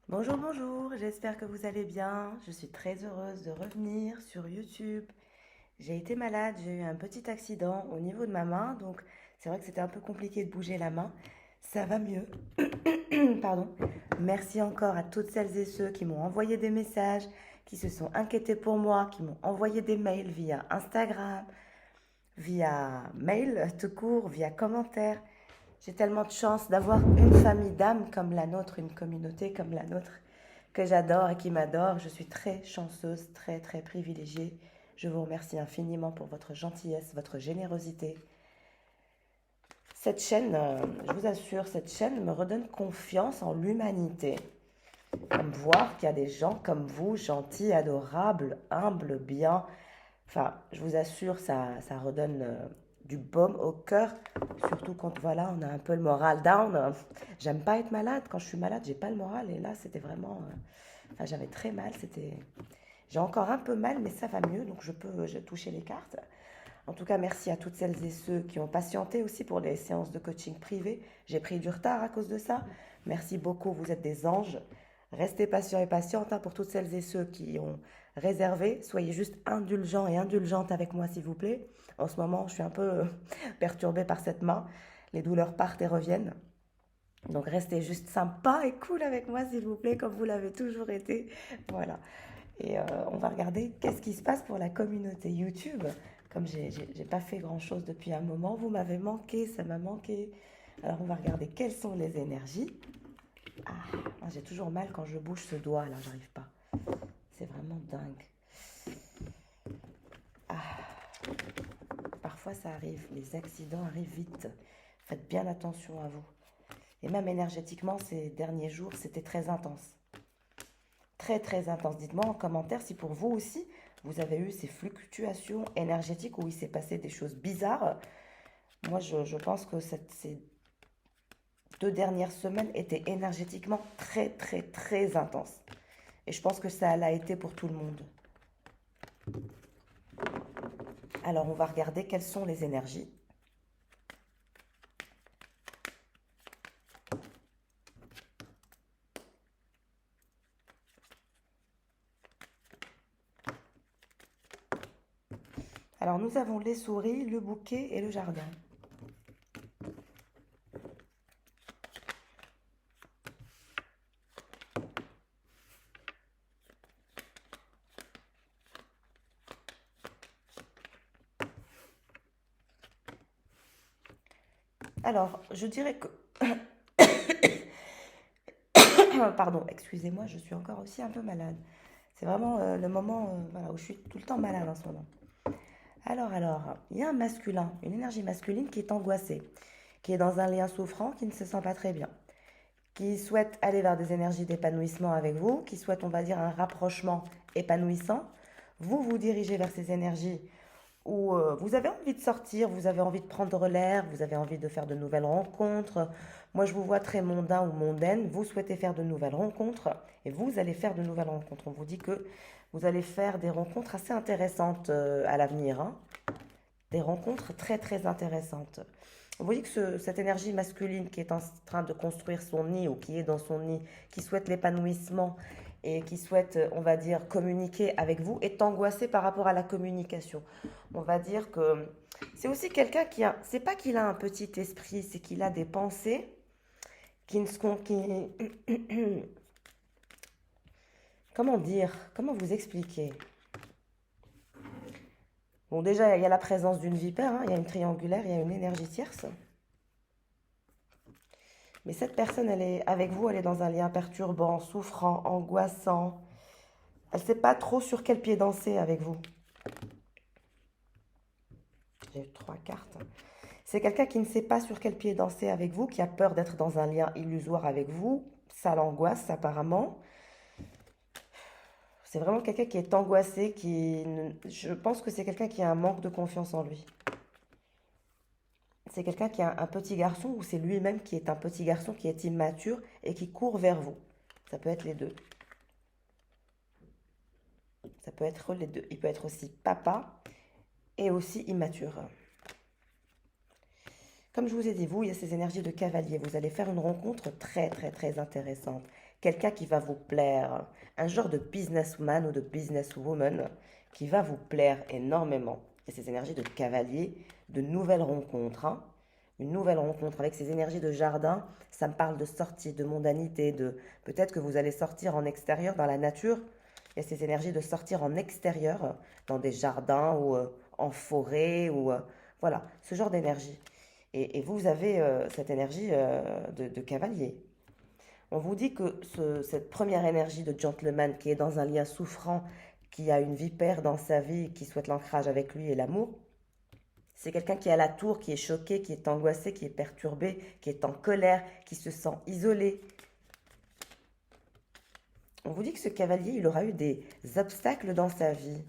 Bonjour, bonjour, j'espère que vous allez bien. Je suis très heureuse de revenir sur YouTube. J'ai été malade, j'ai eu un petit accident au niveau de ma main, donc c'est vrai que c'était un peu compliqué de bouger la main. Ça va mieux. Pardon. Merci encore à toutes celles et ceux qui m'ont envoyé des messages, qui se sont inquiétés pour moi, qui m'ont envoyé des mails via Instagram, via mail tout court, via commentaire. J'ai tellement de chance d'avoir une famille d'âmes comme la nôtre, une communauté comme la nôtre, que j'adore et qui m'adore. Je suis très chanceuse, très très privilégiée. Je vous remercie infiniment pour votre gentillesse, votre générosité. Cette chaîne, je vous assure, cette chaîne me redonne confiance en l'humanité. Me voir qu'il y a des gens comme vous, gentils, adorables, humbles, bien. Enfin, je vous assure, ça redonne du baume au cœur, surtout quand voilà, on a un peu le moral down. J'aime pas être malade. Quand je suis malade, j'ai pas le moral. Et là, c'était vraiment. Enfin, j'avais très mal. J'ai encore un peu mal, mais ça va mieux, donc je toucher les cartes. En tout cas, merci à toutes celles et ceux qui ont patienté aussi pour les séances de coaching privé. J'ai pris du retard à cause de ça. Merci beaucoup, vous êtes des anges. Restez patients et patientes hein, pour toutes celles et ceux qui ont réservé. Soyez juste indulgents et indulgentes avec moi, s'il vous plaît. En ce moment, je suis un peu perturbée par cette main. Les douleurs partent et reviennent. Donc restez juste sympa et cool avec moi, s'il vous plaît, comme vous l'avez toujours été. Voilà. Et on va regarder qu'est-ce qui se passe pour la communauté YouTube. Comme j'ai pas fait grand-chose depuis un moment, vous m'avez manqué, ça m'a manqué. Alors on va regarder quelles sont les énergies. J'ai toujours mal quand je bouge ce doigt là, j'arrive pas. C'est vraiment dingue. Parfois ça arrive, les accidents arrivent vite. Faites bien attention à vous. Et même énergétiquement, ces derniers jours, c'était très intense. Très très intense. Dites-moi en commentaire si pour vous aussi, vous avez eu ces fluctuations énergétiques où il s'est passé des choses bizarres. Moi, je pense que ces 2 dernières semaines étaient énergétiquement très très très intenses. Et je pense que ça l'a été pour tout le monde. Alors, on va regarder quelles sont les énergies. Alors, nous avons les souris, le bouquet et le jardin. Alors, je dirais que... Pardon, excusez-moi, je suis encore aussi un peu malade. C'est vraiment le moment voilà, où je suis tout le temps malade en ce moment. Alors, il y a un masculin, une énergie masculine qui est angoissée, qui est dans un lien souffrant, qui ne se sent pas très bien, qui souhaite aller vers des énergies d'épanouissement avec vous, qui souhaite, on va dire, un rapprochement épanouissant. Vous vous dirigez vers ces énergies où vous avez envie de sortir, vous avez envie de prendre l'air, vous avez envie de faire de nouvelles rencontres. Moi, je vous vois très mondain ou mondaine. Vous souhaitez faire de nouvelles rencontres et vous allez faire de nouvelles rencontres. On vous dit que vous allez faire des rencontres assez intéressantes à l'avenir, hein. Des rencontres très très intéressantes. Vous voyez que cette énergie masculine qui est en train de construire son nid ou qui est dans son nid, qui souhaite l'épanouissement et qui souhaite, on va dire, communiquer avec vous, est angoissée par rapport à la communication. On va dire que c'est aussi quelqu'un qui a, c'est pas qu'il a un petit esprit, c'est qu'il a des pensées qui ne sont, qui, comment dire, comment vous expliquer. Bon, déjà, il y a la présence d'une vipère, hein, il y a une triangulaire, il y a une énergie tierce. Mais cette personne, elle est avec vous, elle est dans un lien perturbant, souffrant, angoissant. Elle ne sait pas trop sur quel pied danser avec vous. J'ai 3 cartes. C'est quelqu'un qui ne sait pas sur quel pied danser avec vous, qui a peur d'être dans un lien illusoire avec vous. Ça l'angoisse apparemment. C'est vraiment quelqu'un qui est angoissé, je pense que c'est quelqu'un qui a un manque de confiance en lui. C'est quelqu'un qui a un petit garçon ou c'est lui-même qui est un petit garçon qui est immature et qui court vers vous. Ça peut être les deux. Ça peut être les deux. Il peut être aussi papa et aussi immature. Comme je vous ai dit, vous, il y a ces énergies de cavalier. Vous allez faire une rencontre très, très, très intéressante. quelqu'un qui va vous plaire, un genre de businessman ou de businesswoman qui va vous plaire énormément. Et ces énergies de cavalier, de nouvelles rencontres, hein. Une nouvelle rencontre avec ces énergies de jardin, ça me parle de sortie, de mondanité, de peut-être que vous allez sortir en extérieur dans la nature. Il y a ces énergies de sortir en extérieur, dans des jardins ou en forêt ou voilà, ce genre d'énergie. Et vous avez cette énergie de cavalier. On vous dit que cette première énergie de gentleman qui est dans un lien souffrant, qui a une vipère dans sa vie, qui souhaite l'ancrage avec lui et l'amour, c'est quelqu'un qui est à la tour, qui est choqué, qui est angoissé, qui est perturbé, qui est en colère, qui se sent isolé. On vous dit que ce cavalier, il aura eu des obstacles dans sa vie,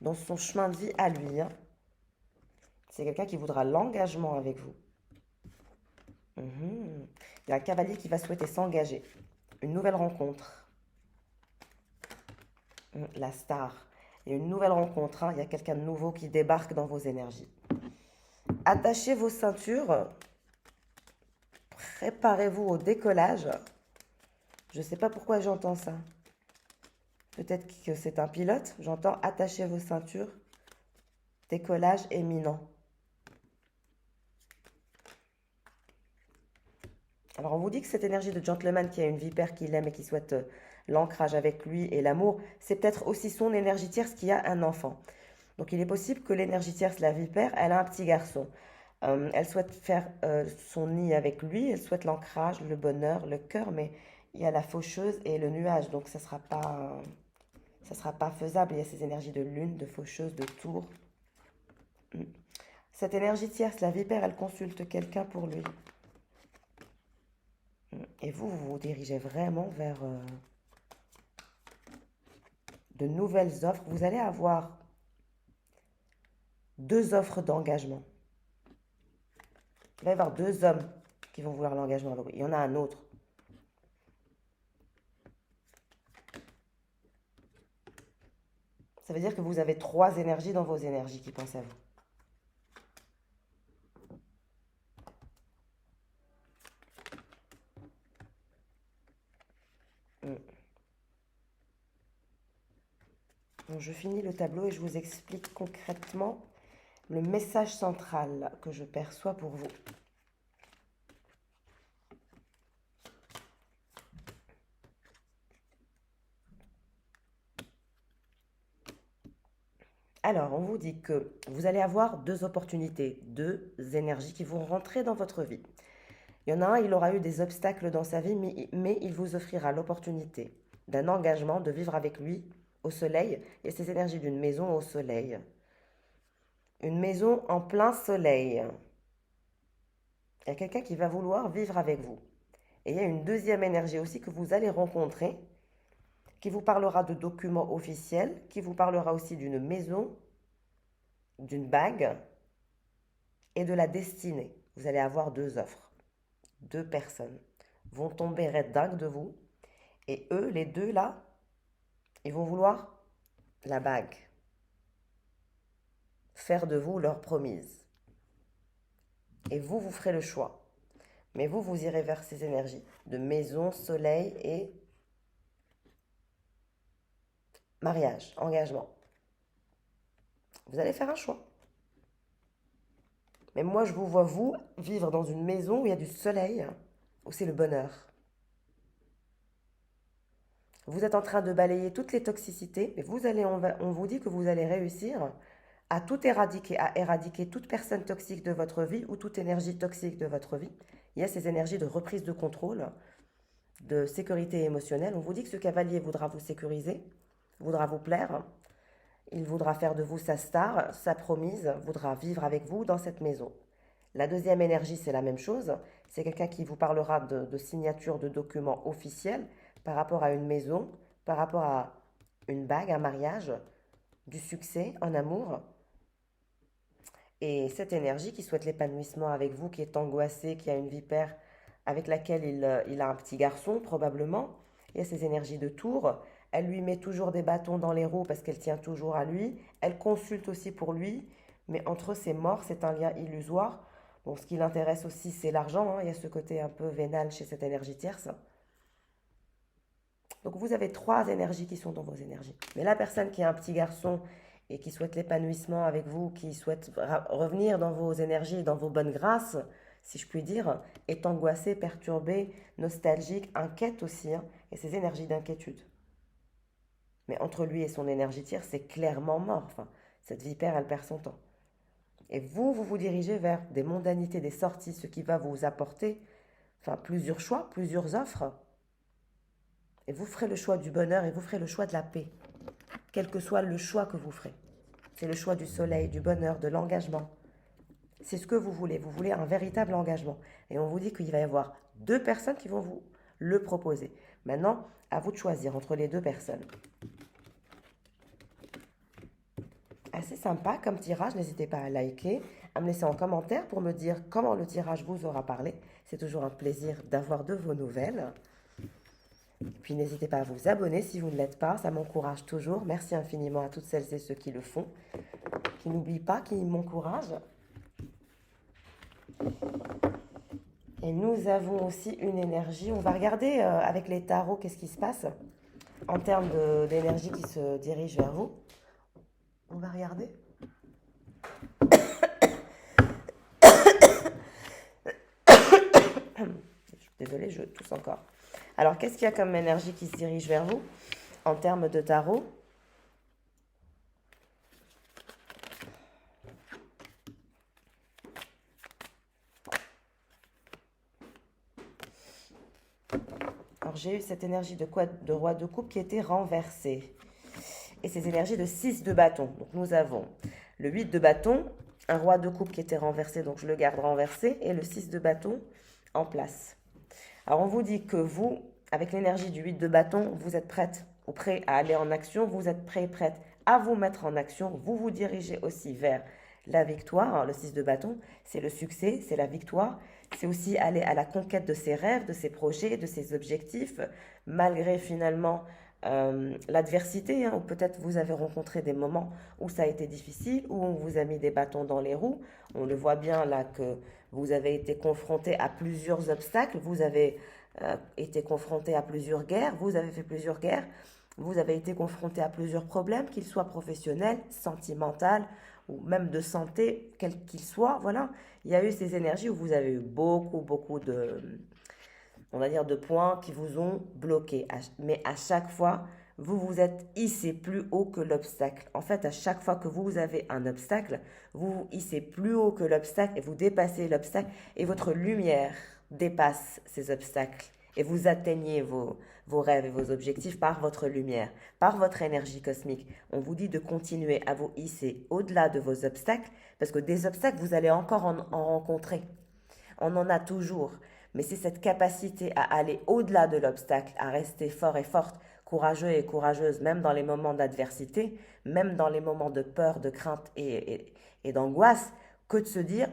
dans son chemin de vie à lui, hein. C'est quelqu'un qui voudra l'engagement avec vous. Mhm. Il y a un cavalier qui va souhaiter s'engager. Une nouvelle rencontre. La star. Il y a une nouvelle rencontre, hein. Il y a quelqu'un de nouveau qui débarque dans vos énergies. Attachez vos ceintures. Préparez-vous au décollage. Je ne sais pas pourquoi j'entends ça. Peut-être que c'est un pilote. J'entends attachez vos ceintures. Décollage imminent. Alors on vous dit que cette énergie de gentleman qui a une vipère qu'il aime et qui souhaite l'ancrage avec lui et l'amour, c'est peut-être aussi son énergie tierce qui a un enfant. Donc il est possible que l'énergie tierce, la vipère, elle a un petit garçon. Elle souhaite faire son nid avec lui, elle souhaite l'ancrage, le bonheur, le cœur, mais il y a la faucheuse et le nuage, donc ça sera pas faisable. Il y a ces énergies de lune, de faucheuse, de tour. Cette énergie tierce, la vipère, elle consulte quelqu'un pour lui. Et vous vous dirigez vraiment vers de nouvelles offres. Vous allez avoir deux offres d'engagement. Il va y avoir deux hommes qui vont vouloir l'engagement avec vous. Il y en a un autre. Ça veut dire que vous avez trois énergies dans vos énergies qui pensent à vous. Donc, je finis le tableau et je vous explique concrètement le message central que je perçois pour vous. Alors, on vous dit que vous allez avoir deux opportunités, deux énergies qui vont rentrer dans votre vie. Il y en a un, il aura eu des obstacles dans sa vie, mais il vous offrira l'opportunité d'un engagement, de vivre avec lui au soleil. Il y a ces énergies d'une maison au soleil. Une maison en plein soleil. Il y a quelqu'un qui va vouloir vivre avec vous. Et il y a une deuxième énergie aussi que vous allez rencontrer, qui vous parlera de documents officiels, qui vous parlera aussi d'une maison, d'une bague et de la destinée. Vous allez avoir deux offres. Deux personnes vont tomber red dingue de vous. Et eux, les deux là, ils vont vouloir la bague. Faire de vous leur promise. Et vous, vous ferez le choix. Mais vous, vous irez vers ces énergies de maison, soleil et mariage, engagement. Vous allez faire un choix. Mais moi, je vous vois, vous, vivre dans une maison où il y a du soleil, où c'est le bonheur. Vous êtes en train de balayer toutes les toxicités, mais on vous dit que vous allez réussir à tout éradiquer, à éradiquer toute personne toxique de votre vie ou toute énergie toxique de votre vie. Il y a ces énergies de reprise de contrôle, de sécurité émotionnelle. On vous dit que ce cavalier voudra vous sécuriser, voudra vous plaire, il voudra faire de vous sa star, sa promise, voudra vivre avec vous dans cette maison. La deuxième énergie, c'est la même chose. C'est quelqu'un qui vous parlera de signature de documents officiels par rapport à une maison, par rapport à une bague, un mariage, du succès en amour. Et cette énergie qui souhaite l'épanouissement avec vous, qui est angoissée, qui a une vipère avec laquelle il a un petit garçon probablement, il y a ces énergies de tour. Elle lui met toujours des bâtons dans les roues parce qu'elle tient toujours à lui. Elle consulte aussi pour lui, mais entre eux c'est mort, c'est un lien illusoire. Bon, ce qui l'intéresse aussi, c'est l'argent, hein. Il y a ce côté un peu vénal chez cette énergie tierce. Donc vous avez 3 énergies qui sont dans vos énergies. Mais la personne qui a un petit garçon et qui souhaite l'épanouissement avec vous, qui souhaite revenir dans vos énergies, dans vos bonnes grâces, si je puis dire, est angoissée, perturbée, nostalgique, inquiète aussi, hein, et ces énergies d'inquiétude. Mais entre lui et son énergie tierce, c'est clairement mort. Enfin, cette vipère, elle perd son temps. Et vous vous dirigez vers des mondanités, des sorties, ce qui va vous apporter plusieurs choix, plusieurs offres. Et vous ferez le choix du bonheur et vous ferez le choix de la paix. Quel que soit le choix que vous ferez. C'est le choix du soleil, du bonheur, de l'engagement. C'est ce que vous voulez. Vous voulez un véritable engagement. Et on vous dit qu'il va y avoir 2 personnes qui vont vous le proposer. Maintenant, à vous de choisir entre les 2 personnes. Assez sympa comme tirage, n'hésitez pas à liker, à me laisser en commentaire pour me dire comment le tirage vous aura parlé. C'est toujours un plaisir d'avoir de vos nouvelles. Puis n'hésitez pas à vous abonner si vous ne l'êtes pas, ça m'encourage toujours. Merci infiniment à toutes celles et ceux qui le font, qui n'oublient pas, qui m'encouragent. Et nous avons aussi une énergie. On va regarder avec les tarots qu'est-ce qui se passe en termes d'énergie qui se dirige vers vous. On va regarder. Désolée, je tousse encore. Alors, qu'est-ce qu'il y a comme énergie qui se dirige vers vous en termes de tarot? Alors, j'ai eu cette énergie de roi de coupe qui était renversée. Et ces énergies de 6 de bâton. Donc, nous avons le 8 de bâton, un roi de coupe qui était renversé, donc je le garde renversé, et le 6 de bâton en place. Alors, on vous dit que vous, avec l'énergie du 8 de bâton, vous êtes prête ou prêt à aller en action, vous êtes prête à vous mettre en action, vous vous dirigez aussi vers la victoire. Alors, le 6 de bâton, c'est le succès, c'est la victoire, c'est aussi aller à la conquête de ses rêves, de ses projets, de ses objectifs, malgré finalement l'adversité, hein, ou peut-être vous avez rencontré des moments où ça a été difficile, où on vous a mis des bâtons dans les roues. On le voit bien là que vous avez été confronté à plusieurs obstacles, vous avez été confronté à plusieurs guerres, vous avez fait plusieurs guerres, vous avez été confronté à plusieurs problèmes, qu'ils soient professionnels, sentimentaux ou même de santé, quels qu'ils soient. Voilà, il y a eu ces énergies où vous avez eu beaucoup de, on va dire, de points qui vous ont bloqué. Mais à chaque fois, vous vous êtes hissé plus haut que l'obstacle. En fait, à chaque fois que vous avez un obstacle, vous vous hissez plus haut que l'obstacle et vous dépassez l'obstacle et votre lumière dépasse ces obstacles. Et vous atteignez vos rêves et vos objectifs par votre lumière, par votre énergie cosmique. On vous dit de continuer à vous hisser au-delà de vos obstacles parce que des obstacles, vous allez encore en rencontrer. On en a toujours. Mais c'est cette capacité à aller au-delà de l'obstacle, à rester fort et forte, courageux et courageuse, même dans les moments d'adversité, même dans les moments de peur, de crainte et d'angoisse, que de se dire,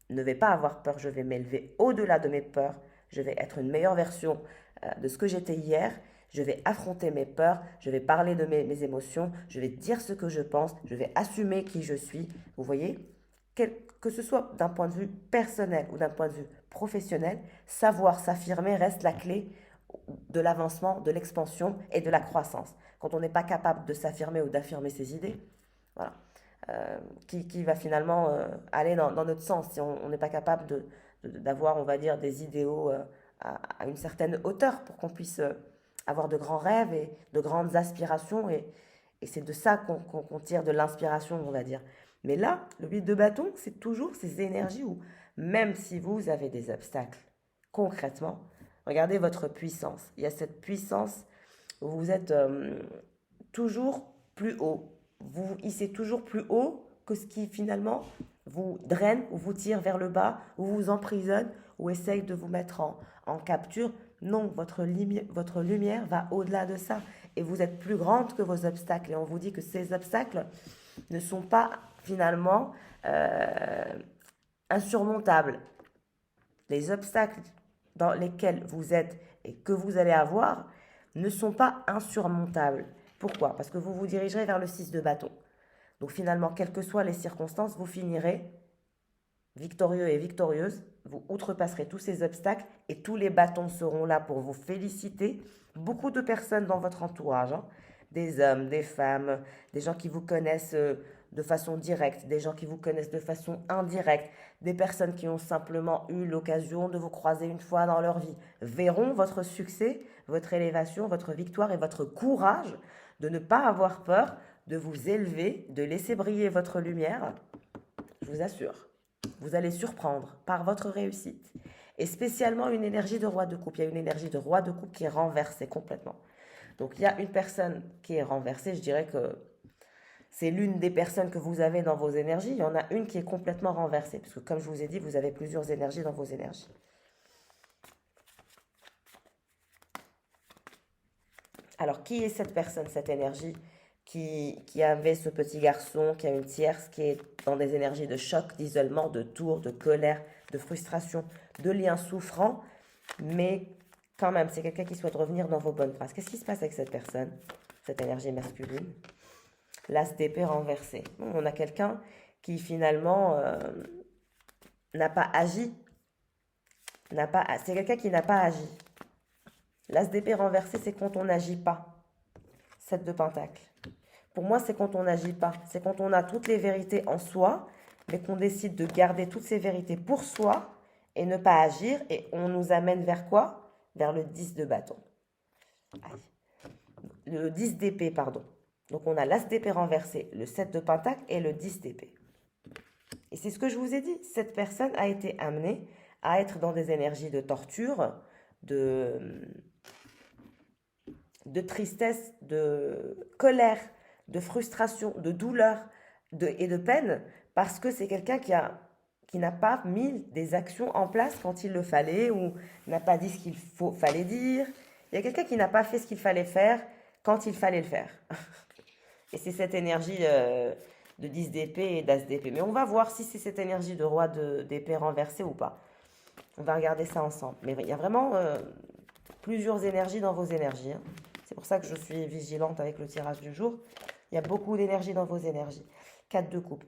ne vais pas avoir peur, je vais m'élever au-delà de mes peurs, je vais être une meilleure version de ce que j'étais hier, je vais affronter mes peurs, je vais parler de mes émotions, je vais dire ce que je pense, je vais assumer qui je suis. Vous voyez, que ce soit d'un point de vue personnel ou d'un point de vue professionnel, savoir s'affirmer reste la clé de l'avancement, de l'expansion et de la croissance. Quand on n'est pas capable de s'affirmer ou d'affirmer ses idées, voilà, qui va finalement aller dans notre sens si on n'est pas capable d'avoir, on va dire, des idéaux à une certaine hauteur pour qu'on puisse avoir de grands rêves et de grandes aspirations. Et c'est de ça qu'on tire de l'inspiration, on va dire. Mais là, le 8 de bâton, c'est toujours ces énergies où, même si vous avez des obstacles, concrètement, regardez votre puissance. Il y a cette puissance où vous êtes toujours plus haut. Vous vous hissez toujours plus haut que ce qui finalement vous draine ou vous tire vers le bas, ou vous emprisonne, ou essaye de vous mettre en capture. Non, votre lumière va au-delà de ça. Et vous êtes plus grande que vos obstacles. Et on vous dit que ces obstacles ne sont pas finalement insurmontables. Les obstacles dans lesquels vous êtes et que vous allez avoir ne sont pas insurmontables. Pourquoi? Parce que vous vous dirigerez vers le 6 de bâton. Donc finalement, quelles que soient les circonstances, vous finirez victorieux et victorieuse, vous outrepasserez tous ces obstacles et tous les bâtons seront là pour vous féliciter. Beaucoup de personnes dans votre entourage, hein, des hommes, des femmes, des gens qui vous connaissent de façon directe, des gens qui vous connaissent de façon indirecte, des personnes qui ont simplement eu l'occasion de vous croiser une fois dans leur vie, verront votre succès, votre élévation, votre victoire et votre courage de ne pas avoir peur, de vous élever, de laisser briller votre lumière. Je vous assure, vous allez surprendre par votre réussite. Et spécialement une énergie de roi de coupe. Il y a une énergie de roi de coupe qui est renversée complètement. Donc il y a une personne qui est renversée, je dirais que c'est l'une des personnes que vous avez dans vos énergies. Il y en a une qui est complètement renversée, parce que comme je vous ai dit, vous avez plusieurs énergies dans vos énergies. Alors, qui est cette personne, cette énergie qui avait ce petit garçon, qui a une tierce, qui est dans des énergies de choc, d'isolement, de tour, de colère, de frustration, de liens souffrants, mais quand même, c'est quelqu'un qui souhaite revenir dans vos bonnes grâces. Qu'est-ce qui se passe avec cette personne, cette énergie masculine? L'as d'épée renversé. On a quelqu'un qui finalement n'a pas agi. C'est quelqu'un qui n'a pas agi. L'as d'épée renversé, c'est quand on n'agit pas. 7 de pentacle. Pour moi, c'est quand on n'agit pas. C'est quand on a toutes les vérités en soi, mais qu'on décide de garder toutes ces vérités pour soi et ne pas agir. Et on nous amène vers quoi? Vers le 10 de bâton. Aïe. Le 10 d'épée, pardon. Donc on a l'as d'épée renversé, le 7 de pentacle et le 10 d'épée. Et c'est ce que je vous ai dit. Cette personne a été amenée à être dans des énergies de torture, de tristesse, de colère, de frustration, de douleur et de peine, parce que c'est quelqu'un qui n'a pas mis des actions en place quand il le fallait, ou n'a pas dit ce qu'il fallait dire. Il y a quelqu'un qui n'a pas fait ce qu'il fallait faire quand il fallait le faire. Et c'est cette énergie de 10 d'épée et d'as d'épée. Mais on va voir si c'est cette énergie de roi d'épée renversée ou pas. On va regarder ça ensemble. Mais il y a vraiment plusieurs énergies dans vos énergies, hein. C'est pour ça que je suis vigilante avec le tirage du jour. Il y a beaucoup d'énergie dans vos énergies. 4 de coupe.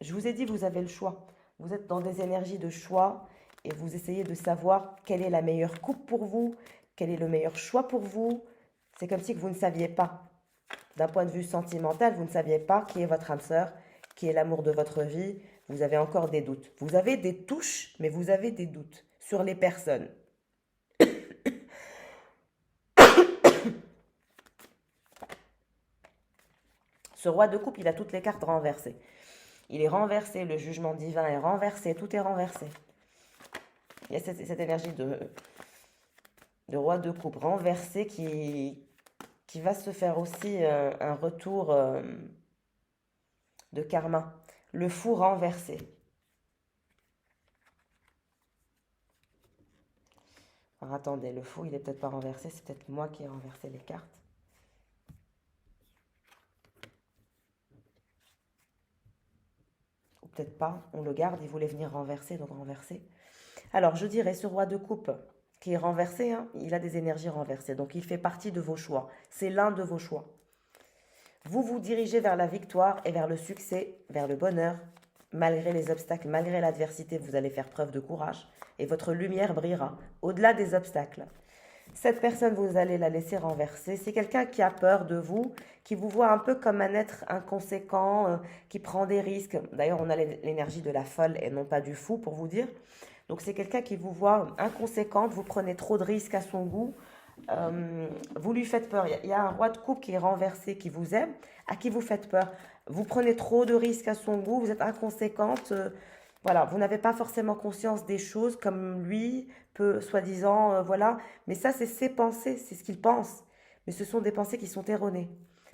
Je vous ai dit, vous avez le choix. Vous êtes dans des énergies de choix et vous essayez de savoir quelle est la meilleure coupe pour vous, quel est le meilleur choix pour vous. C'est comme si que vous ne saviez pas. D'un point de vue sentimental, vous ne saviez pas qui est votre âme sœur, qui est l'amour de votre vie. Vous avez encore des doutes. Vous avez des touches, mais vous avez des doutes sur les personnes. Ce roi de coupe, il a toutes les cartes renversées. Il est renversé, le jugement divin est renversé, tout est renversé. Il y a cette énergie de roi de coupe renversé qui va se faire aussi un retour de karma. Le fou renversé. Alors attendez, le fou, il n'est peut-être pas renversé, c'est peut-être moi qui ai renversé les cartes. Peut-être pas, on le garde, il voulait venir renverser, donc renverser. Alors, je dirais, ce roi de coupe qui est renversé, hein, il a des énergies renversées, donc il fait partie de vos choix. C'est l'un de vos choix. Vous vous dirigez vers la victoire et vers le succès, vers le bonheur. Malgré les obstacles, malgré l'adversité, vous allez faire preuve de courage et votre lumière brillera au-delà des obstacles. Cette personne, vous allez la laisser renverser. C'est quelqu'un qui a peur de vous, qui vous voit un peu comme un être inconséquent, qui prend des risques. D'ailleurs, on a l'énergie de la folle et non pas du fou, pour vous dire. Donc, c'est quelqu'un qui vous voit inconséquente, vous prenez trop de risques à son goût. Vous lui faites peur. Il y a un roi de coupe qui est renversé, qui vous aime, à qui vous faites peur. Vous prenez trop de risques à son goût, vous êtes inconséquente. Voilà, vous n'avez pas forcément conscience des choses comme lui peut, soi-disant, voilà. Mais ça, c'est ses pensées, c'est ce qu'il pense. Mais ce sont des pensées qui sont erronées.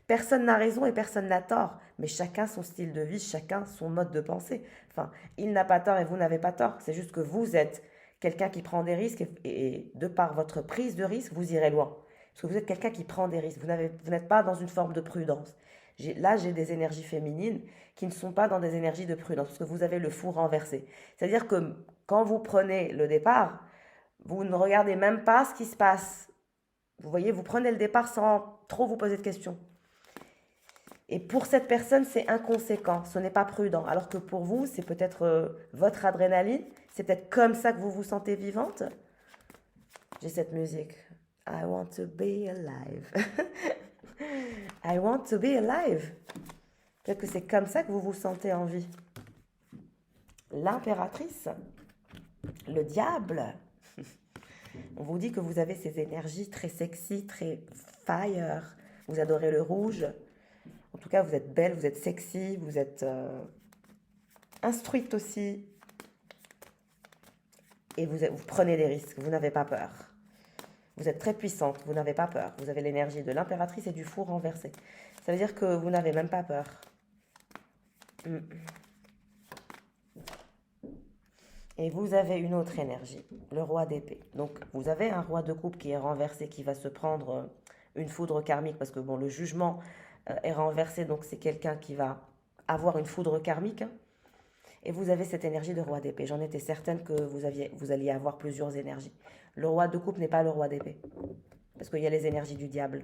Personne n'a raison et personne n'a tort. Mais chacun son style de vie, chacun son mode de pensée. Enfin, il n'a pas tort et vous n'avez pas tort. C'est juste que vous êtes quelqu'un qui prend des risques et de par votre prise de risque, vous irez loin. Parce que vous êtes quelqu'un qui prend des risques. Vous n'êtes pas dans une forme de prudence. Là, j'ai des énergies féminines qui ne sont pas dans des énergies de prudence, parce que vous avez le fou renversé. C'est-à-dire que quand vous prenez le départ, vous ne regardez même pas ce qui se passe. Vous voyez, vous prenez le départ sans trop vous poser de questions. Et pour cette personne, c'est inconséquent, ce n'est pas prudent. Alors que pour vous, c'est peut-être votre adrénaline, c'est peut-être comme ça que vous vous sentez vivante. J'ai cette musique. I want to be alive. I want to be alive. Peut-être que c'est comme ça que vous vous sentez en vie. L'impératrice, le diable. On vous dit que vous avez ces énergies très sexy, très fire. Vous adorez le rouge. En tout cas, vous êtes belle, vous êtes sexy, vous êtes instruite aussi. Et vous prenez des risques, vous n'avez pas peur. Vous êtes très puissante, vous n'avez pas peur. Vous avez l'énergie de l'impératrice et du fou renversé. Ça veut dire que vous n'avez même pas peur. Et vous avez une autre énergie, le roi d'épée. Donc, vous avez un roi de coupe qui est renversé, qui va se prendre une foudre karmique, parce que bon, le jugement est renversé, donc c'est quelqu'un qui va avoir une foudre karmique. Hein. Et vous avez cette énergie de roi d'épée. J'en étais certaine que vous alliez avoir plusieurs énergies. Le roi de coupe n'est pas le roi d'épée, parce qu'il y a les énergies du diable.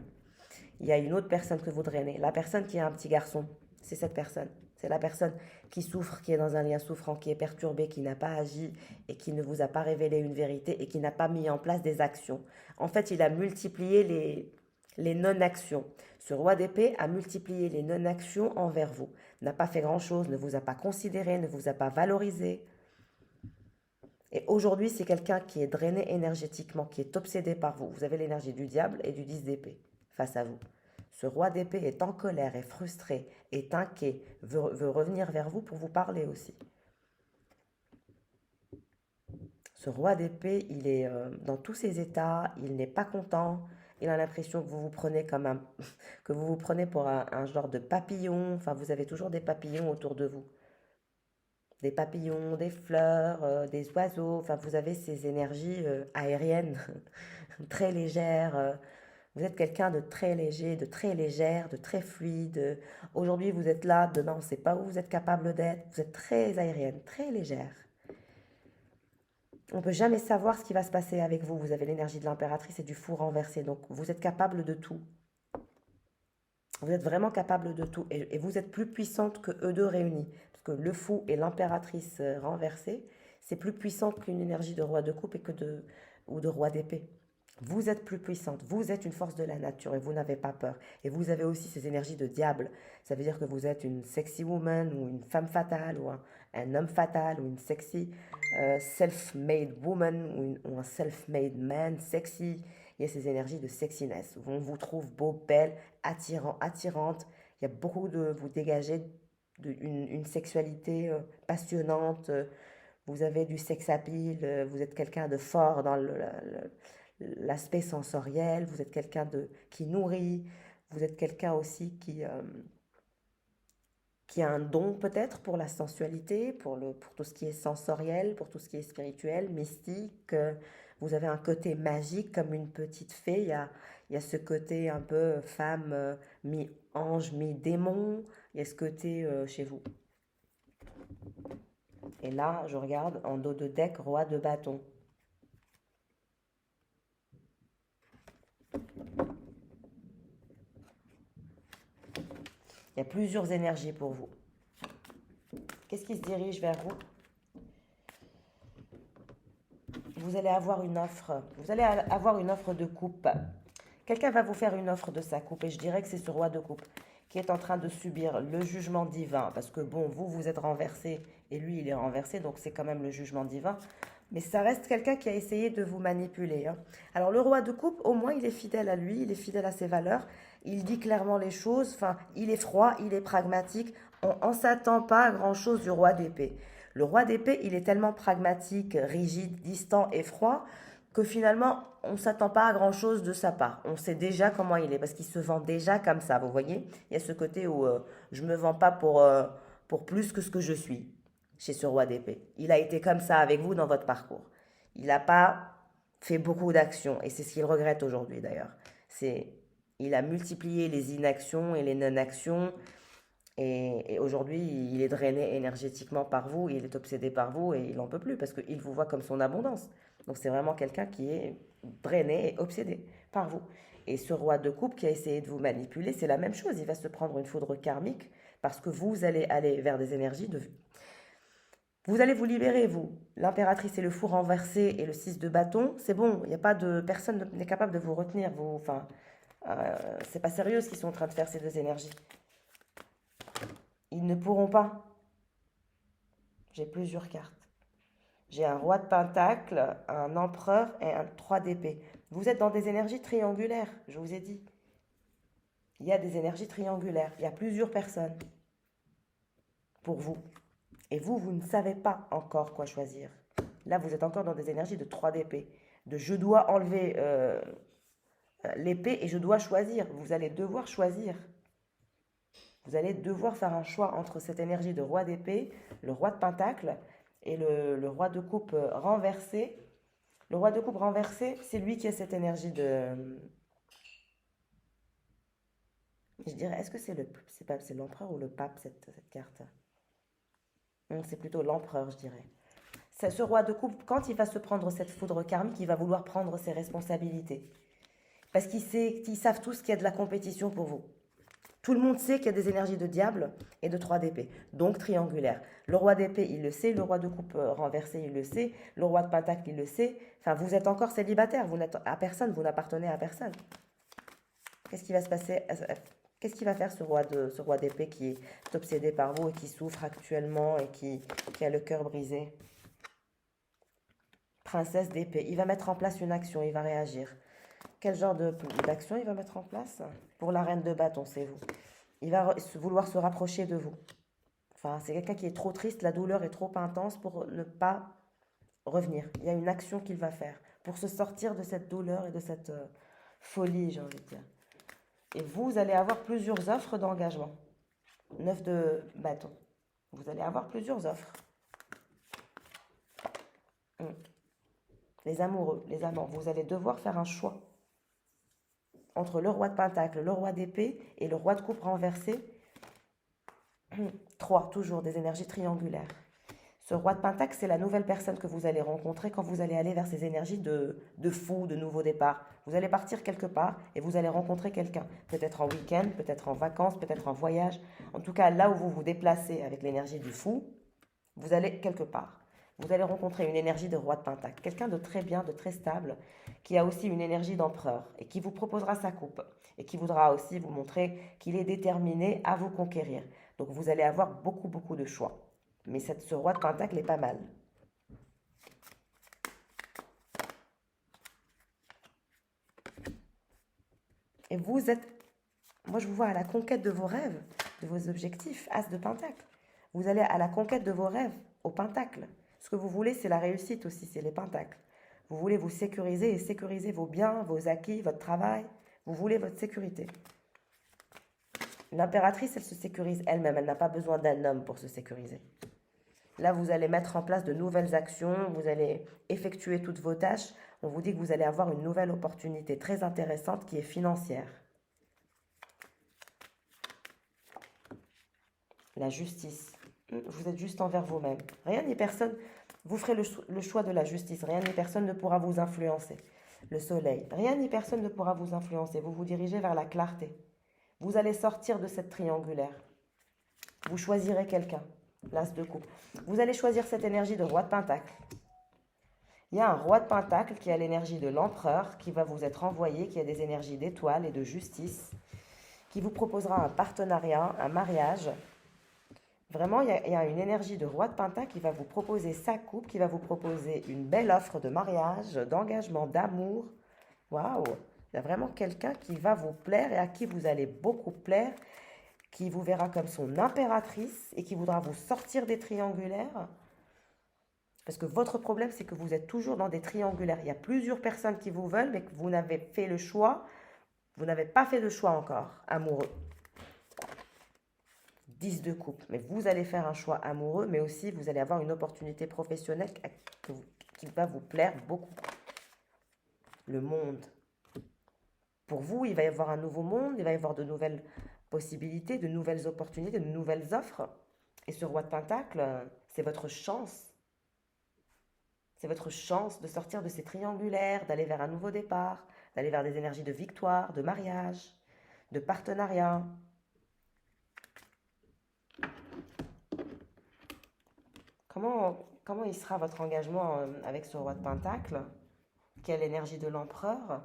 Il y a une autre personne que vous drainez. La personne qui a un petit garçon, c'est cette personne. C'est la personne qui souffre, qui est dans un lien souffrant, qui est perturbée, qui n'a pas agi et qui ne vous a pas révélé une vérité et qui n'a pas mis en place des actions. En fait, il a multiplié les non-actions. Ce roi d'épée a multiplié les non-actions envers vous. N'a pas fait grand-chose, ne vous a pas considéré, ne vous a pas valorisé. Et aujourd'hui, c'est quelqu'un qui est drainé énergétiquement, qui est obsédé par vous. Vous avez l'énergie du diable et du 10 d'épée face à vous. Ce roi d'épée est en colère, est frustré, est inquiet, veut revenir vers vous pour vous parler aussi. Ce roi d'épée, il est dans tous ses états, il n'est pas content, il a l'impression que vous vous prenez que vous vous prenez pour un genre de papillon. Enfin, vous avez toujours des papillons autour de vous. Des papillons, des fleurs, des oiseaux. Enfin, vous avez ces énergies aériennes très légères. Vous êtes quelqu'un de très léger, de très légère, de très fluide. Aujourd'hui, vous êtes là, demain, on ne sait pas où vous êtes capable d'être. Vous êtes très aérienne, très légère. On ne peut jamais savoir ce qui va se passer avec vous. Vous avez l'énergie de l'impératrice et du fou renversé. Donc, vous êtes capable de tout. Vous êtes vraiment capable de tout. Et vous êtes plus puissante que eux deux réunis. Parce que le fou et l'impératrice renversée, c'est plus puissant qu'une énergie de roi de coupe ou de roi d'épée. Vous êtes plus puissante, vous êtes une force de la nature et vous n'avez pas peur. Et vous avez aussi ces énergies de diable. Ça veut dire que vous êtes une sexy woman ou une femme fatale ou un homme fatal ou une sexy self-made woman ou un self-made man sexy. Il y a ces énergies de sexiness. On vous trouve beau, belle, attirante. Il y a beaucoup de vous dégager une sexualité passionnante. Vous avez du sex appeal. Vous êtes quelqu'un de fort dans l'aspect sensoriel, vous êtes quelqu'un qui nourrit, vous êtes quelqu'un aussi qui a un don peut-être pour la sensualité, pour tout ce qui est sensoriel, pour tout ce qui est spirituel, mystique. Vous avez un côté magique comme une petite fée, il y a ce côté un peu femme, mi-ange, mi-démon, il y a ce côté chez vous. Et là, je regarde en dos de deck, roi de bâton. Il y a plusieurs énergies pour vous. Qu'est-ce qui se dirige vers vous? Vous allez avoir une offre. Vous allez avoir une offre de coupe. Quelqu'un va vous faire une offre de sa coupe et je dirais que c'est ce roi de coupe qui est en train de subir le jugement divin parce que bon, vous êtes renversé et lui, il est renversé, donc c'est quand même le jugement divin. Mais ça reste quelqu'un qui a essayé de vous manipuler. Hein. Alors le roi de coupe, au moins, il est fidèle à lui, il est fidèle à ses valeurs. Il dit clairement les choses, enfin, il est froid, il est pragmatique. On ne s'attend pas à grand-chose du roi d'épée. Le roi d'épée, il est tellement pragmatique, rigide, distant et froid que finalement, on ne s'attend pas à grand-chose de sa part. On sait déjà comment il est, parce qu'il se vend déjà comme ça, vous voyez. Il y a ce côté où je ne me vends pas pour plus que ce que je suis chez ce roi d'épée. Il a été comme ça avec vous dans votre parcours. Il n'a pas fait beaucoup d'actions, et c'est ce qu'il regrette aujourd'hui d'ailleurs. Il a multiplié les inactions et les non-actions, et aujourd'hui, il est drainé énergétiquement par vous, il est obsédé par vous, et il n'en peut plus, parce qu'il vous voit comme son abondance. Donc c'est vraiment quelqu'un qui est drainé et obsédé par vous. Et ce roi de coupe qui a essayé de vous manipuler, c'est la même chose. Il va se prendre une foudre karmique parce que vous allez aller vers des énergies de... Vous allez vous libérer, vous. L'impératrice et le fou renversé et le 6 de bâton, c'est bon. Il n'y a pas de... Personne n'est capable de vous retenir. Vous, enfin, c'est pas sérieux ce qu'ils sont en train de faire, ces deux énergies. Ils ne pourront pas. J'ai plusieurs cartes. J'ai un roi de pentacle, un empereur et un 3 d'épée. Vous êtes dans des énergies triangulaires, je vous ai dit. Il y a des énergies triangulaires. Il y a plusieurs personnes pour vous. Et vous, vous ne savez pas encore quoi choisir. Là, vous êtes encore dans des énergies de 3 d'épée. De je dois enlever l'épée et je dois choisir. Vous allez devoir choisir. Vous allez devoir faire un choix entre cette énergie de roi d'épée, le roi de pentacle et le roi de coupe renversé. Le roi de coupe renversé, c'est lui qui a cette énergie de... Je dirais, est-ce que c'est l'empereur ou le pape, cette carte? C'est plutôt l'empereur, je dirais. Ce roi de coupe, quand il va se prendre cette foudre karmique, il va vouloir prendre ses responsabilités. Parce qu'ils savent tous qu'il y a de la compétition pour vous. Tout le monde sait qu'il y a des énergies de diable et de 3 d'épée, donc triangulaire. Le roi d'épée, il le sait, le roi de coupe renversé, il le sait, le roi de pentacle, il le sait. Enfin, vous êtes encore célibataire, vous n'êtes à personne, vous n'appartenez à personne. Qu'est-ce qui va se passer? Qu'est-ce qu'il va faire ce roi d'épée qui est obsédé par vous et qui souffre actuellement et qui a le cœur brisé? Princesse d'épée, il va mettre en place une action, il va réagir. Quel genre d'action il va mettre en place? Pour la reine de bâton, c'est vous. Il va vouloir se rapprocher de vous. Enfin, c'est quelqu'un qui est trop triste, la douleur est trop intense pour ne pas revenir. Il y a une action qu'il va faire pour se sortir de cette douleur et de cette folie, j'ai envie de dire. Et vous allez avoir plusieurs offres d'engagement. 9 de bâton. Vous allez avoir plusieurs offres. Les amoureux, les amants, vous allez devoir faire un choix entre le roi de pentacle, le roi d'épée et le roi de coupe renversé. 3, toujours des énergies triangulaires. Ce roi de pentacle, c'est la nouvelle personne que vous allez rencontrer quand vous allez aller vers ces énergies de fou, de nouveau départ. Vous allez partir quelque part et vous allez rencontrer quelqu'un. Peut-être en week-end, peut-être en vacances, peut-être en voyage. En tout cas, là où vous vous déplacez avec l'énergie du fou, vous allez quelque part. Vous allez rencontrer une énergie de roi de pentacle. Quelqu'un de très bien, de très stable, qui a aussi une énergie d'empereur et qui vous proposera sa coupe. Et qui voudra aussi vous montrer qu'il est déterminé à vous conquérir. Donc vous allez avoir beaucoup, beaucoup de choix. Mais ce roi de pentacle est pas mal. Et vous êtes, moi je vous vois à la conquête de vos rêves, de vos objectifs, as de pentacle. Vous allez à la conquête de vos rêves, au pentacle. Ce que vous voulez, c'est la réussite aussi, c'est les pentacles. Vous voulez vous sécuriser et sécuriser vos biens, vos acquis, votre travail. Vous voulez votre sécurité. L'impératrice, elle se sécurise elle-même. Elle n'a pas besoin d'un homme pour se sécuriser. Là, vous allez mettre en place de nouvelles actions, vous allez effectuer toutes vos tâches. On vous dit que vous allez avoir une nouvelle opportunité très intéressante qui est financière. La justice. Vous êtes juste envers vous-même. Rien ni personne, vous ferez le choix de la justice. Rien ni personne ne pourra vous influencer. Le soleil. Rien ni personne ne pourra vous influencer. Vous vous dirigez vers la clarté. Vous allez sortir de cette triangulaire. Vous choisirez quelqu'un. L'as de coupe. Vous allez choisir cette énergie de roi de pentacle. Il y a un roi de pentacle qui a l'énergie de l'empereur qui va vous être envoyé, qui a des énergies d'étoile et de justice, qui vous proposera un partenariat, un mariage. Vraiment, il y a une énergie de roi de pentacle qui va vous proposer sa coupe, qui va vous proposer une belle offre de mariage, d'engagement, d'amour. Waouh! Il y a vraiment quelqu'un qui va vous plaire et à qui vous allez beaucoup plaire, qui vous verra comme son impératrice et qui voudra vous sortir des triangulaires. Parce que votre problème, c'est que vous êtes toujours dans des triangulaires. Il y a plusieurs personnes qui vous veulent, mais que vous n'avez fait le choix. Vous n'avez pas fait de choix encore, amoureux. 10 de coupe. Mais vous allez faire un choix amoureux, mais aussi vous allez avoir une opportunité professionnelle qui va vous plaire beaucoup. Le monde. Pour vous, il va y avoir un nouveau monde, il va y avoir de nouvelles possibilités, de nouvelles opportunités, de nouvelles offres. Et ce roi de pentacle, c'est votre chance. C'est votre chance de sortir de ces triangulaires, d'aller vers un nouveau départ, d'aller vers des énergies de victoire, de mariage, de partenariat. Comment il sera votre engagement avec ce roi de Pentacle? Quelle énergie de l'empereur?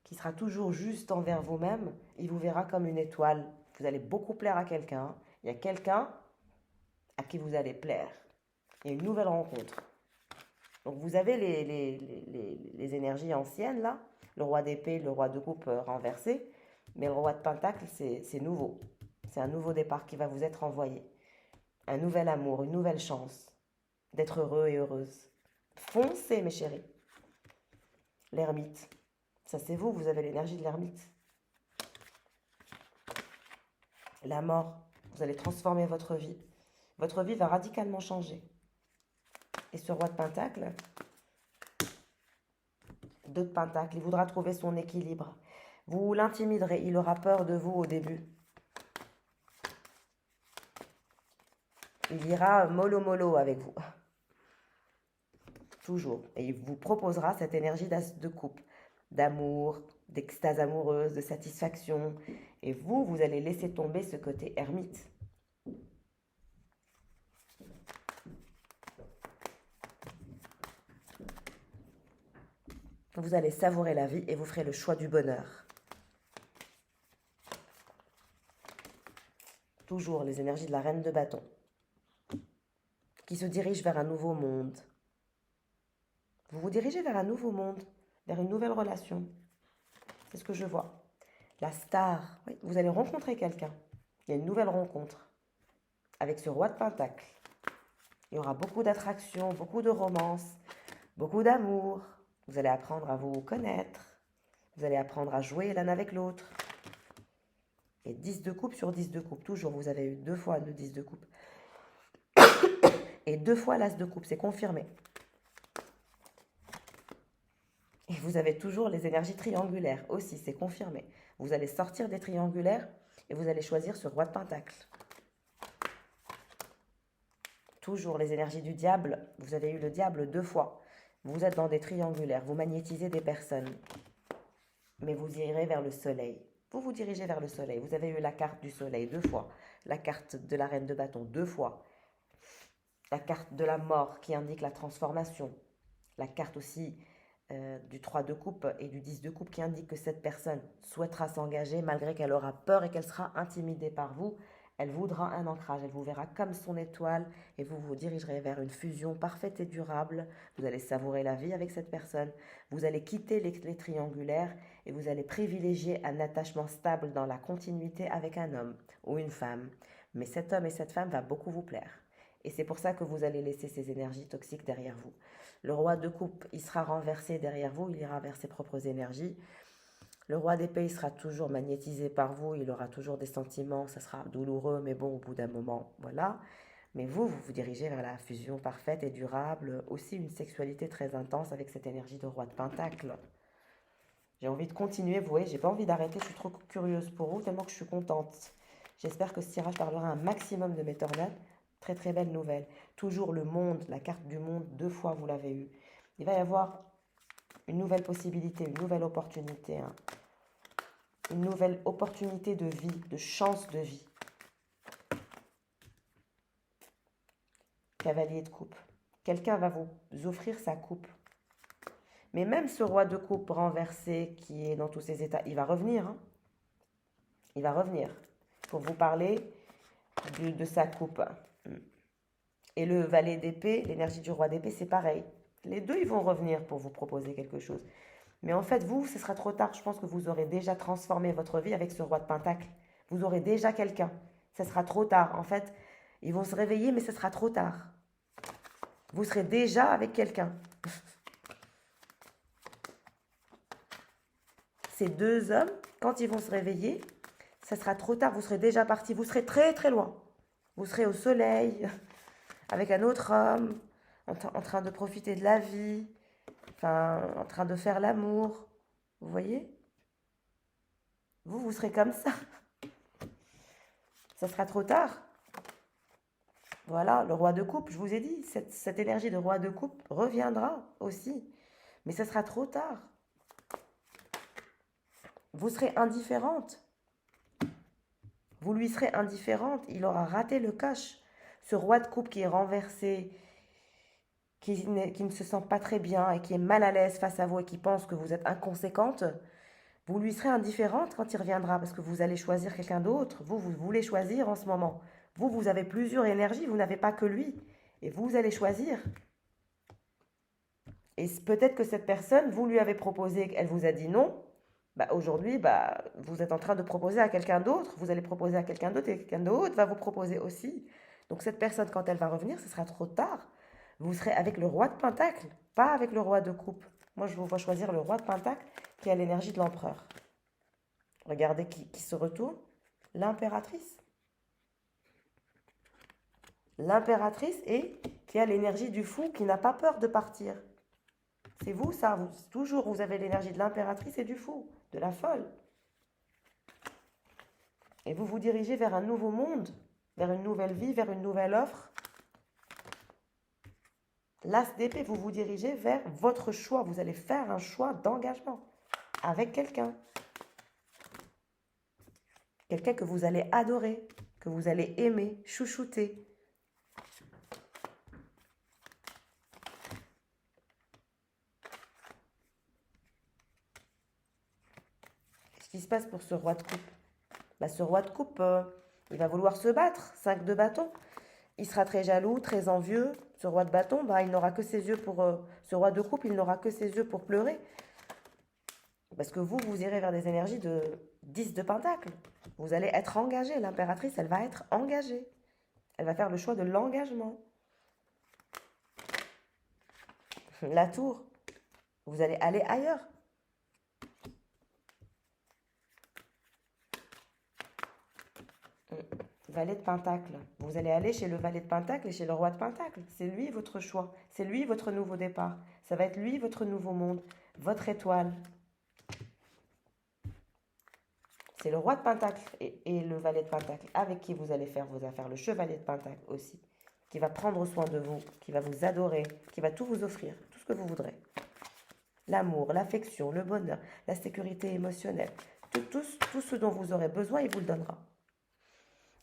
Qui sera toujours juste envers vous-même. Il vous verra comme une étoile. Vous allez beaucoup plaire à quelqu'un. Il y a quelqu'un à qui vous allez plaire. Il y a une nouvelle rencontre. Donc vous avez les énergies anciennes là, le roi d'épée, le roi de coupe renversé, mais le roi de pentacle c'est nouveau. C'est un nouveau départ qui va vous être envoyé. Un nouvel amour, une nouvelle chance d'être heureux et heureuse. Foncez mes chéris. L'ermite, ça c'est vous, vous avez l'énergie de l'ermite. La mort, vous allez transformer votre vie. Votre vie va radicalement changer. Et ce roi de pentacle, deux de pentacle, il voudra trouver son équilibre. Vous l'intimiderez, il aura peur de vous au début. Il ira mollo mollo avec vous. Toujours. Et il vous proposera cette énergie de couple, d'amour, d'extase amoureuse, de satisfaction. Et vous, vous allez laisser tomber ce côté ermite. Vous allez savourer la vie et vous ferez le choix du bonheur. Toujours les énergies de la reine de bâton, qui se dirige vers un nouveau monde. Vous vous dirigez vers un nouveau monde, vers une nouvelle relation. C'est ce que je vois. La star, oui, vous allez rencontrer quelqu'un. Il y a une nouvelle rencontre avec ce roi de pentacle. Il y aura beaucoup d'attraction, beaucoup de romance, beaucoup d'amour. Vous allez apprendre à vous connaître. Vous allez apprendre à jouer l'un avec l'autre. Et 10 de coupe sur 10 de coupe. Toujours, vous avez eu 2 fois le 10 de coupe. Et 2 fois l'as de coupe, c'est confirmé. Et vous avez toujours les énergies triangulaires aussi, c'est confirmé. Vous allez sortir des triangulaires et vous allez choisir ce roi de pentacle. Toujours les énergies du diable. Vous avez eu le diable 2 fois. Vous êtes dans des triangulaires, vous magnétisez des personnes. Mais vous irez vers le soleil. Vous vous dirigez vers le soleil. Vous avez eu la carte du soleil 2 fois. La carte de la reine de bâton 2 fois. La carte de la mort qui indique la transformation. La carte aussi du 3 de coupe et du 10 de coupe qui indique que cette personne souhaitera s'engager malgré qu'elle aura peur et qu'elle sera intimidée par vous. Elle voudra un ancrage, elle vous verra comme son étoile et vous vous dirigerez vers une fusion parfaite et durable. Vous allez savourer la vie avec cette personne. Vous allez quitter les triangulaires et vous allez privilégier un attachement stable dans la continuité avec un homme ou une femme. Mais cet homme et cette femme va beaucoup vous plaire. Et c'est pour ça que vous allez laisser ces énergies toxiques derrière vous. Le roi de coupe, il sera renversé derrière vous, il ira vers ses propres énergies. Le roi d'épée, il sera toujours magnétisé par vous, il aura toujours des sentiments, ça sera douloureux, mais bon, au bout d'un moment, voilà. Mais vous vous dirigez vers la fusion parfaite et durable, aussi une sexualité très intense avec cette énergie de roi de pentacle. J'ai envie de continuer, vous voyez, j'ai pas envie d'arrêter, je suis trop curieuse pour vous, tellement que je suis contente. J'espère que ce tirage parlera un maximum de mes tornades. Très très belle nouvelle. Toujours le monde, la carte du monde, 2 fois vous l'avez eu. Il va y avoir une nouvelle possibilité, une nouvelle opportunité. Hein. Une nouvelle opportunité de vie, de chance de vie. Cavalier de coupe. Quelqu'un va vous offrir sa coupe. Mais même ce roi de coupe renversé qui est dans tous ses états, il va revenir. Hein. Il va revenir pour vous parler de sa coupe. Et le valet d'épée, l'énergie du roi d'épée, c'est pareil. Les deux, ils vont revenir pour vous proposer quelque chose. Mais en fait, vous, ce sera trop tard. Je pense que vous aurez déjà transformé votre vie avec ce roi de pentacle. Vous aurez déjà quelqu'un. Ce sera trop tard. En fait, ils vont se réveiller, mais ce sera trop tard. Vous serez déjà avec quelqu'un. Ces 2 hommes, quand ils vont se réveiller, ça sera trop tard. Vous serez déjà parti. Vous serez très, très loin. Vous serez au soleil, avec un autre homme, en train de profiter de la vie, enfin, en train de faire l'amour. Vous voyez? Vous serez comme ça. Ça sera trop tard. Voilà, le roi de coupe, je vous ai dit, cette énergie de roi de coupe reviendra aussi. Mais ça sera trop tard. vous serez indifférente. Vous lui serez indifférente. Il aura raté le coche. Ce roi de coupe qui est renversé, qui ne se sent pas très bien et qui est mal à l'aise face à vous et qui pense que vous êtes inconséquente, vous lui serez indifférente quand il reviendra parce que vous allez choisir quelqu'un d'autre. Vous voulez choisir en ce moment. Vous avez plusieurs énergies, vous n'avez pas que lui. Et vous allez choisir. Et peut-être que cette personne, vous lui avez proposé, elle vous a dit non. Bah, aujourd'hui, bah, vous êtes en train de proposer à quelqu'un d'autre. Vous allez proposer à quelqu'un d'autre et quelqu'un d'autre va vous proposer aussi. Donc cette personne, quand elle va revenir, ce sera trop tard. Vous serez avec le roi de Pentacle, pas avec le roi de coupe. Moi, je vous vois choisir le roi de Pentacle qui a l'énergie de l'empereur. Regardez qui se retourne. L'impératrice. L'impératrice et qui a l'énergie du fou, qui n'a pas peur de partir. C'est vous, ça. Toujours, vous avez l'énergie de l'impératrice et du fou, de la folle. Et vous vous dirigez vers un nouveau monde, vers une nouvelle vie, vers une nouvelle offre. L'as d'épée, vous vous dirigez vers votre choix. Vous allez faire un choix d'engagement avec quelqu'un. Quelqu'un que vous allez adorer, que vous allez aimer, chouchouter. Qu'est-ce qui se passe pour ce roi de coupe? Bah, ce roi de coupe, il va vouloir se battre. 5 de bâton. Il sera très jaloux, très envieux. Ce roi de bâton, bah, il n'aura que ses yeux pour... ce roi de coupe, il n'aura que ses yeux pour pleurer. Parce que vous irez vers des énergies de 10 de pentacle. Vous allez être engagé. L'impératrice, elle va être engagée. Elle va faire le choix de l'engagement. La tour, vous allez aller ailleurs. Valet de Pentacle. Vous allez aller chez le Valet de Pentacle et chez le Roi de Pentacle. C'est lui votre choix. C'est lui votre nouveau départ. Ça va être lui votre nouveau monde. Votre étoile. C'est le Roi de Pentacle et le Valet de Pentacle avec qui vous allez faire vos affaires. Le Chevalier de Pentacle aussi. Qui va prendre soin de vous. Qui va vous adorer. Qui va tout vous offrir. Tout ce que vous voudrez. L'amour, l'affection, le bonheur, la sécurité émotionnelle. Tout ce dont vous aurez besoin, il vous le donnera.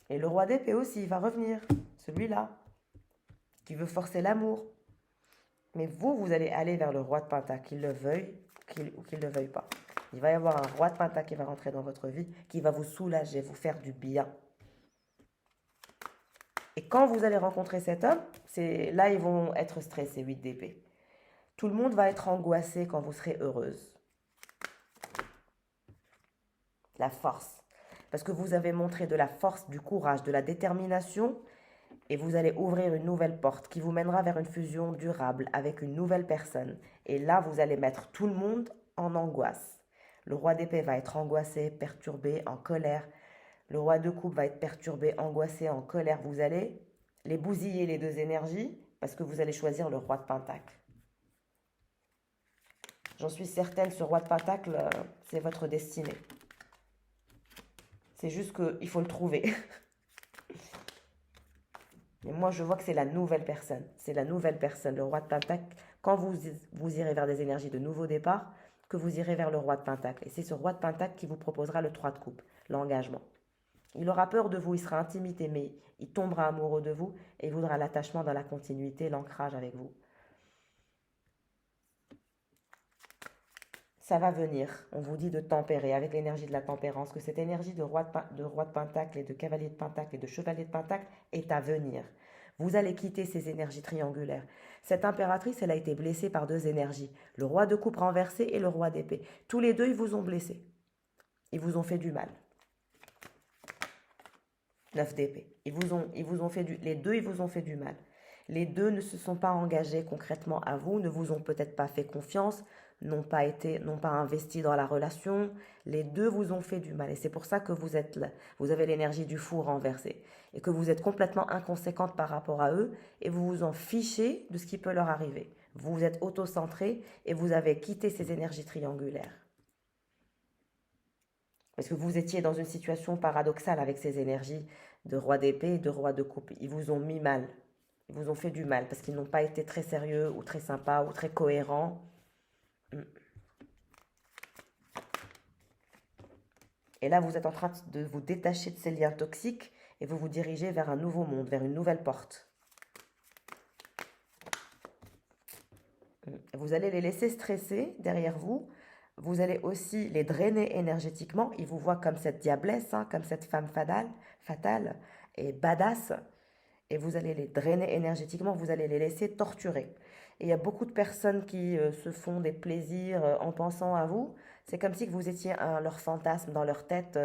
Et le roi d'épée aussi, il va revenir. Celui-là, qui veut forcer l'amour. Mais vous allez aller vers le roi de Pentacle, qu'il le veuille ou qu'il ne le veuille pas. Il va y avoir un roi de Pentacle qui va rentrer dans votre vie, qui va vous soulager, vous faire du bien. Et quand vous allez rencontrer cet homme, là ils vont être stressés, 8 d'épée. Tout le monde va être angoissé quand vous serez heureuse. La force. Parce que vous avez montré de la force, du courage, de la détermination et vous allez ouvrir une nouvelle porte qui vous mènera vers une fusion durable avec une nouvelle personne. Et là, vous allez mettre tout le monde en angoisse. Le roi d'épée va être angoissé, perturbé, en colère. Le roi de coupe va être perturbé, angoissé, en colère. Vous allez les bousiller, les deux énergies, parce que vous allez choisir le roi de Pentacle. J'en suis certaine, ce roi de Pentacle, c'est votre destinée. C'est juste qu'il faut le trouver. Mais moi, je vois que c'est la nouvelle personne. C'est la nouvelle personne, le roi de Pentacle. Quand vous irez vers des énergies de nouveau départ, que vous irez vers le roi de Pentacle. Et c'est ce roi de Pentacle qui vous proposera le 3 de coupe, l'engagement. Il aura peur de vous, il sera intimidé, mais il tombera amoureux de vous et il voudra l'attachement dans la continuité, l'ancrage avec vous. Ça va venir. On vous dit de tempérer avec l'énergie de la tempérance, que cette énergie de roi de Pentacle et de cavalier de Pentacle et de chevalier de Pentacle est à venir. Vous allez quitter ces énergies triangulaires. Cette impératrice, elle a été blessée par 2 énergies. Le roi de coupe renversé et le roi d'épée. Tous les 2, ils vous ont blessé. Ils vous ont fait du mal. 9 d'épée. Les 2, ils vous ont fait du mal. Les 2 ne se sont pas engagés concrètement à vous, ne vous ont peut-être pas fait confiance, n'ont pas investi dans la relation. Les 2 vous ont fait du mal. Et c'est pour ça que vous êtes là. Vous avez l'énergie du fou renversée. Et que vous êtes complètement inconséquente par rapport à eux. Et vous vous en fichez de ce qui peut leur arriver. Vous vous êtes auto-centré et vous avez quitté ces énergies triangulaires. Parce que vous étiez dans une situation paradoxale avec ces énergies de roi d'épée et de roi de coupe. Ils vous ont mis mal. Ils vous ont fait du mal parce qu'ils n'ont pas été très sérieux ou très sympas ou très cohérents. Et là, vous êtes en train de vous détacher de ces liens toxiques et vous vous dirigez vers un nouveau monde, vers une nouvelle porte. Vous allez les laisser stresser derrière vous. Vous allez aussi les drainer énergétiquement. Ils vous voient comme cette diablesse, hein, comme cette femme fatale et badass. Et vous allez les drainer énergétiquement, vous allez les laisser torturer. Et il y a beaucoup de personnes qui se font des plaisirs en pensant à vous. C'est comme si vous étiez leur fantasme dans leur tête.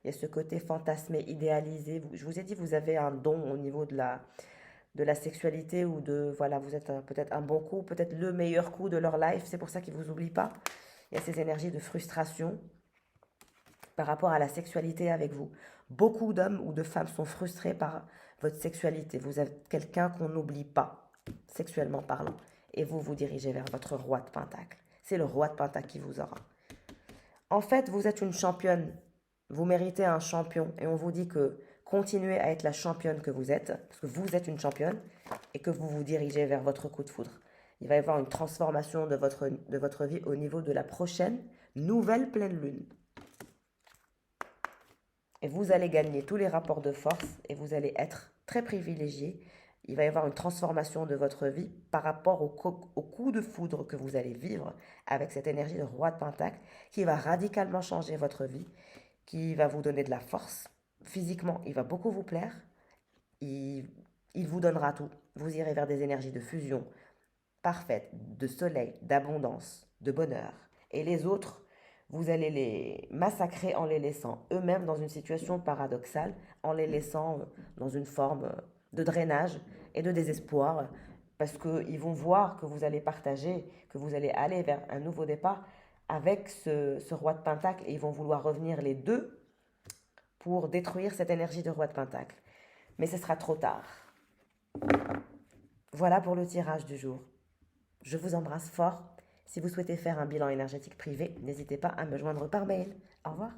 Il y a ce côté fantasmé, idéalisé. Je vous ai dit, vous avez un don au niveau de la sexualité ou de, voilà, vous êtes peut-être un bon coup, peut-être le meilleur coup de leur life. C'est pour ça qu'ils ne vous oublient pas. Il y a ces énergies de frustration par rapport à la sexualité avec vous. Beaucoup d'hommes ou de femmes sont frustrés par votre sexualité. Vous êtes quelqu'un qu'on n'oublie pas, sexuellement parlant. Et vous vous dirigez vers votre roi de Pentacle. C'est le roi de Pentacle qui vous aura. En fait, vous êtes une championne. Vous méritez un champion. Et on vous dit que continuez à être la championne que vous êtes, parce que vous êtes une championne, et que vous vous dirigez vers votre coup de foudre. Il va y avoir une transformation de votre vie au niveau de la prochaine nouvelle pleine lune. Et vous allez gagner tous les rapports de force et vous allez être très privilégié. Il va y avoir une transformation de votre vie par rapport au coup de foudre que vous allez vivre avec cette énergie de roi de Pentacle qui va radicalement changer votre vie, qui va vous donner de la force. Physiquement, il va beaucoup vous plaire. Il vous donnera tout. Vous irez vers des énergies de fusion parfaites, de soleil, d'abondance, de bonheur. Et les autres, vous allez les massacrer en les laissant eux-mêmes dans une situation paradoxale, en les laissant dans une forme de drainage et de désespoir, parce qu'ils vont voir que vous allez partager, que vous allez aller vers un nouveau départ avec ce roi de Pentacle, et ils vont vouloir revenir les deux pour détruire cette énergie de roi de Pentacle. Mais ce sera trop tard. Voilà pour le tirage du jour. Je vous embrasse fort. Si vous souhaitez faire un bilan énergétique privé, n'hésitez pas à me joindre par mail. Au revoir.